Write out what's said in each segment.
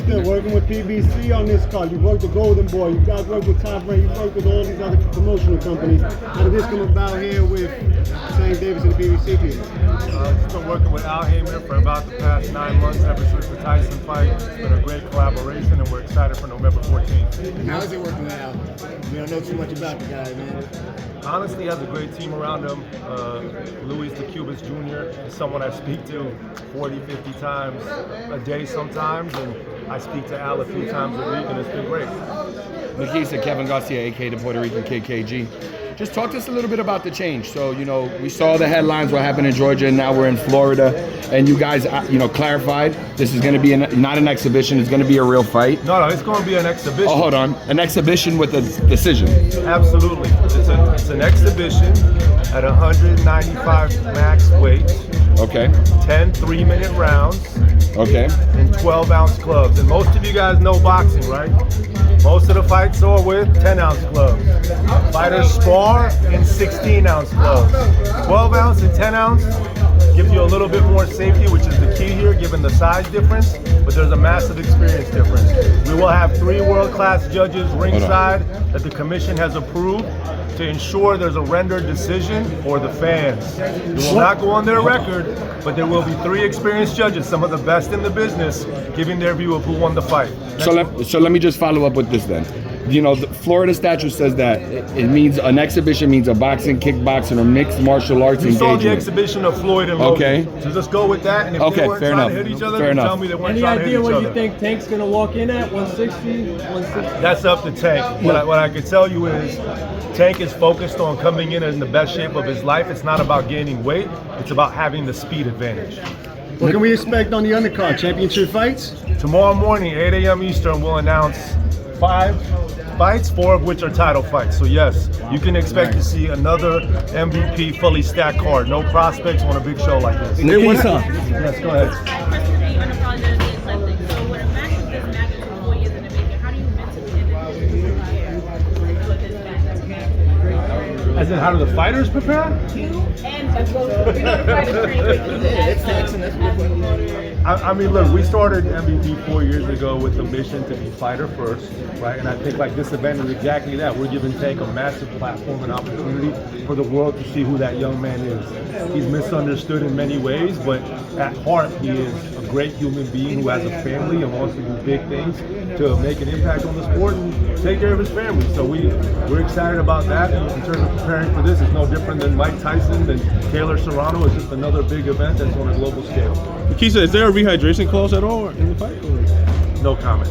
Nakisa, working with PBC on this card. You worked with Golden Boy. You guys work with Top Rank. You work with all these other promotional companies. How did this come about here with Tank Davis and the PBC people? I've been working with Al Heyman for about the past 9 months, ever since the Tyson fight. It's been a great collaboration, and we're excited for November 14th. How is it working with Al? We don't know too much about the guy, man. Honestly, he has a great team around him. Luis the Cubas Jr. is someone I speak to 40, 50 times a day sometimes, and I speak to Al a few times a week, and it's been great. Nakisa, Kevin Garcia, a.k.a. the Puerto Rican KKG. Just talk to us a little bit about the change. So, you know, we saw the headlines, what happened in Georgia, and now we're in Florida. And you guys, you know, clarified this is going to be not an exhibition, it's going to be a real fight. No, it's going to be an exhibition. Oh, hold on. An exhibition with a decision. Absolutely. It's an exhibition at 195 max weight. Okay. 10 3-minute rounds. Okay. And 12-ounce gloves. And most of you guys know boxing, right? Most of the fights are with 10-ounce gloves. Fighters spar in 16-ounce gloves. 12-ounce and 10-ounce gives you a little bit more safety, which is the key here, given the size difference, but there's a massive experience difference. We will have 3 world-class judges ringside that the commission has approved to ensure there's a rendered decision for the fans. It will not go on their record, but there will be 3 experienced judges, some of the best in the business, giving their view of who won the fight. So let me just follow up with this then. You know, the Florida statute says that it means an exhibition means a boxing, kickboxing, or mixed martial arts engagement. You saw the exhibition of Floyd and Logan. Okay. So just go with that, and if they weren't trying to hit each other, tell me they weren't trying to hit each other. Any idea what you think Tank's going to walk in at? 160? 160? That's up to Tank. What I can tell you is Tank is focused on coming in the best shape of his life. It's not about gaining weight. It's about having the speed advantage. What can we expect on the undercard? Championship fights? Tomorrow morning, 8 a.m. Eastern, we'll announce 5 fights, 4 of which are title fights. So yes, you can expect to see another MVP fully stacked card. No prospects on a big show like this. Nakisa. Yes, go ahead. As in, how do the fighters prepare? I mean, look, we started MVP 4 years ago with the mission to be fighter first, right? And I think like this event is exactly that. We're giving Tank a massive platform and opportunity for the world to see who that young man is. He's misunderstood in many ways, but at heart, he is a great human being who has a family and wants to do big things to make an impact on the sport and take care of his family. So we're excited about that. And in terms of preparing for this, it's no different than Mike Tyson and Taylor Serrano. It's just another big event that's on a global scale. Nakisa, is there a rehydration clause at all in the fight? No comment.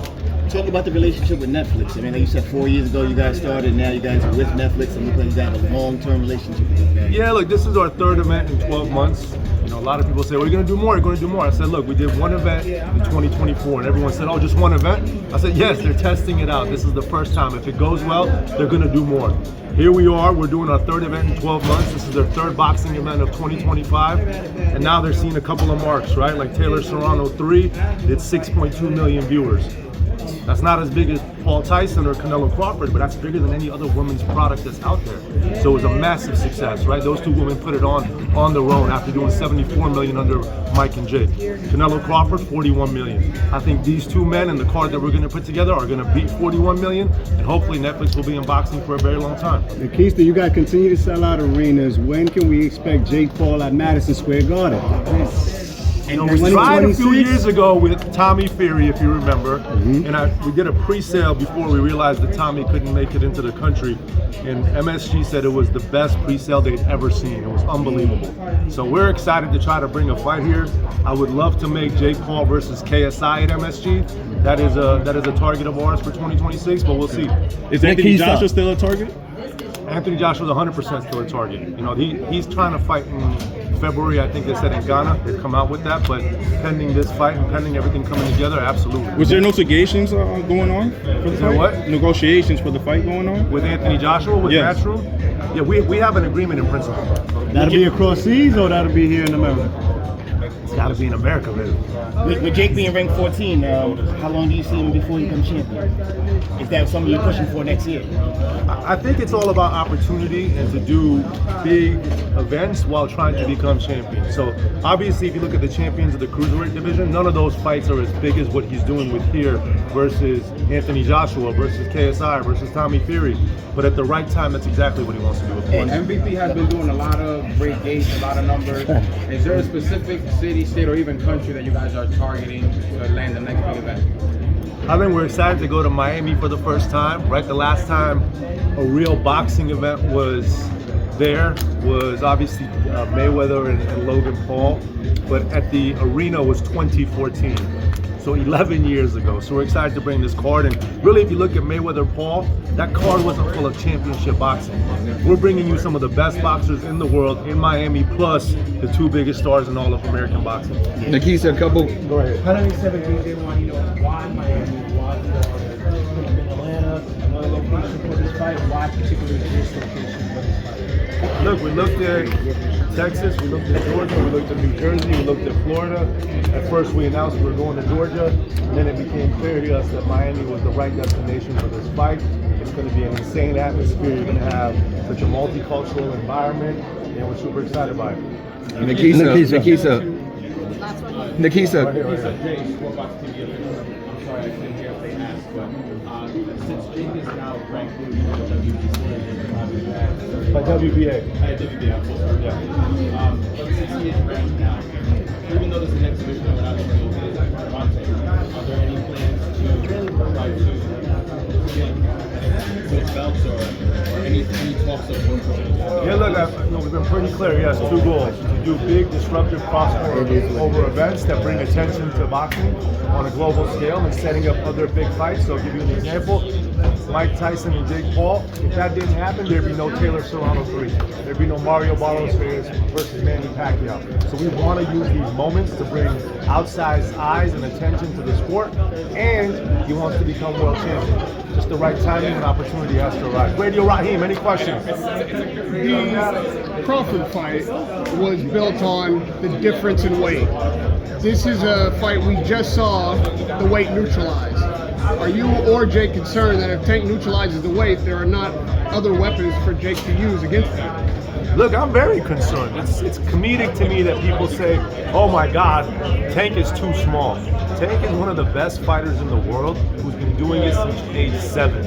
Talk about the relationship with Netflix. I mean, like you said 4 years ago you guys started, now you guys are with Netflix, and looks like you got a long-term relationship with them. Yeah, look, this is our 3rd event in 12 months. You know, a lot of people say, well, you're going to do more, you're going to do more. I said, look, we did 1 event in 2024, and everyone said, oh, just 1 event? I said, yes, they're testing it out. This is the first time. If it goes well, they're going to do more. Here we are, we're doing our 3rd event in 12 months. This is their 3rd boxing event of 2025. And now they're seeing a couple of marks, right? Like Taylor Serrano 3 did 6.2 million viewers. That's not as big as Paul Tyson or Canelo Crawford, but that's bigger than any other women's product that's out there. So it was a massive success, right? Those 2 women put it on their own after doing 74 million under Mike and Jake. Canelo Crawford, 41 million. I think these 2 men and the card that we're going to put together are going to beat 41 million, and hopefully Netflix will be in boxing for a very long time. Nakisa, you guys continue to sell out arenas. When can we expect Jake Paul at Madison Square Garden? You know, we tried a few years ago with Tommy Fury, if you remember, and we did a pre-sale before we realized that Tommy couldn't make it into the country, and MSG said it was the best pre-sale they'd ever seen. It was unbelievable. So we're excited to try to bring a fight here. I would love to make Jake Paul versus KSI at MSG. That is a target of ours for 2026, but we'll see. Is Anthony Joshua still a target? Anthony Joshua is 100% still a target. You know, he's trying to fight in February, I think they said in Ghana. They've come out with that, but pending this fight and pending everything coming together, absolutely. Was there negotiations going on for the fight? What? Negotiations for the fight going on? With Anthony Joshua, with Matchroom? Yeah, we have an agreement in principle. That'll be across seas or that'll be here in America? got to be in America, baby. With Jake being ranked 14, how long do you see him before he becomes champion? Is that something you're pushing for next year? I think it's all about opportunity and to do big events while trying to become champion. So obviously, if you look at the champions of the cruiserweight division, none of those fights are as big as what he's doing with here versus Anthony Joshua versus KSI versus Tommy Fury. But at the right time, that's exactly what he wants to do. And MVP has been doing a lot of great gates, a lot of numbers. Is there a specific city, state, or even country that you guys are targeting to land the next big event? I think we're excited to go to Miami for the first time, right? The last time a real boxing event was there was obviously Mayweather and Logan Paul, but at the arena was 2014. So 11 years ago. So we're excited to bring this card. And really, if you look at Mayweather Paul, that card wasn't full of championship boxing. We're bringing you some of the best boxers in the world in Miami, plus the two biggest stars in all of American boxing. Nakisa, a couple. Go ahead. 117, they want to know why Miami, why Atlanta, another location for this fight, why particularly this location for this fight? Look, we looked at Texas, we looked at Georgia, we looked at New Jersey, we looked at Florida. At first we announced we were going to Georgia, and then it became clear to us that Miami was the right destination for this fight. It's going to be an insane atmosphere. You're going to have such a multicultural environment, and we're super excited by it. Nakisa. Right here, Nakisa. right here. I'm sorry I couldn't hear if they asked, but since Jake is now ranked in By WBA. WBA, I'm so sorry. Yeah. But since he is ranked now, even though this is an exhibition of another Gervonta, are there any plans to try to switch belts or any talks of one point? Yeah, look, we've been pretty clear. He has two goals: to do big, disruptive crossover events that bring attention to boxing on a global scale and setting up other big fights. So I'll give you an example. Mike Tyson and Jake Paul. If that didn't happen, there'd be no Taylor Serrano 3. There'd be no Mario Barros versus Manny Pacquiao. So we want to use these moments to bring outsized eyes and attention to the sport. And he wants to become world champion. Just the right timing and opportunity has to arise. Radio Raheem, any questions? The Crawford fight was built on the difference in weight. This is a fight we just saw the weight neutralized. Are you or Jake concerned that if Tank neutralizes the weight, there are not other weapons for Jake to use against him? Look, I'm very concerned. It's comedic to me that people say, oh my God, Tank is too small. Tank is one of the best fighters in the world who's been doing it since age 7.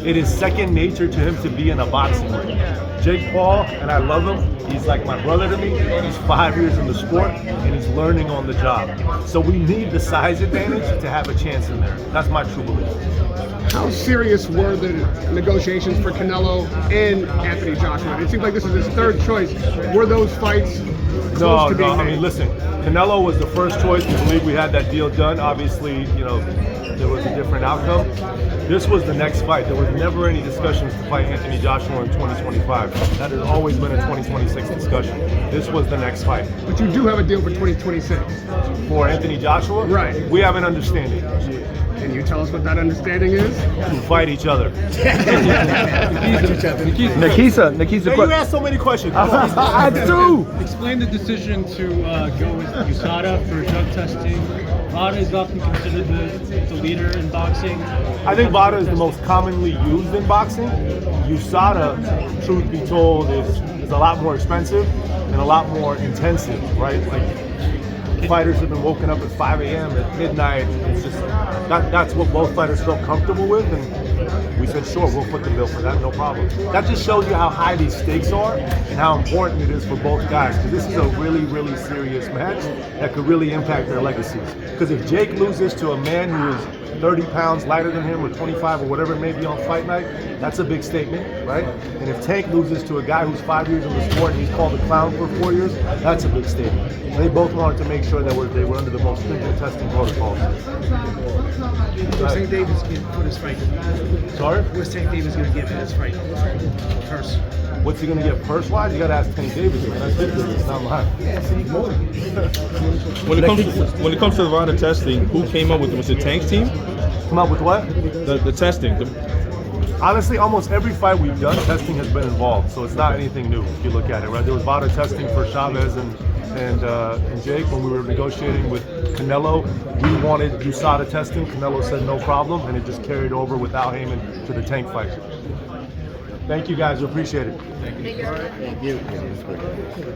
It is second nature to him to be in a boxing ring. Jake Paul, and I love him, he's like my brother to me. He's 5 years in the sport, and he's learning on the job. So we need the size advantage to have a chance in there. That's my true belief. How serious were the negotiations for Canelo and Anthony Joshua? It seems like this is his third choice. Were those fights close to being made? I mean, listen, Canelo was the first choice. We believe we had that deal done. Obviously, there was a different outcome. This was the next fight. There was never any discussions to fight Anthony Joshua in 2025. That has always been a 2026 discussion. This was the next fight. But you do have a deal for 2026. For Anthony Joshua? Right. We have an understanding. Can you tell us what that understanding is? To fight each other. Nakisa. You asked so many questions. I do. Explain the decision to go with USADA for drug testing. VADA is often considered the leader in boxing. I think VADA is the most commonly used in boxing. USADA, truth be told, is a lot more expensive and a lot more intensive, right? Like, fighters have been woken up at 5 a.m. at midnight. It's just that's what both fighters felt comfortable with, and we said, sure, we'll put the bill for that, no problem. That just shows you how high these stakes are and how important it is for both guys, because this is a really, really serious match that could really impact their legacies. Because if Jake loses to a man who is 30 pounds lighter than him, or 25, or whatever it may be on fight night, that's a big statement, right? And if Tank loses to a guy who's 5 years in the sport and he's called a clown for 4 years, that's a big statement. And they both wanted to make sure that they were under the most stringent testing protocols. What's Tank Davis get for this fight? Sorry? What's Tank Davis going to get for this fight? Purse. What's he going to get purse-wise? You got to ask Tank Davis, man. That's his business, not mine. When it comes to the VADA testing, who came up with it? Was it Tank's team? Come up with what? The testing. Honestly, almost every fight we've done, testing has been involved, so it's not anything new if you look at it, right? There was VADA testing for Chavez and and Jake, when we were negotiating with Canelo, we wanted USADA testing. Canelo said no problem, and it just carried over with Al Heyman to the Tank fight. Thank you guys, we appreciate it. Thank you.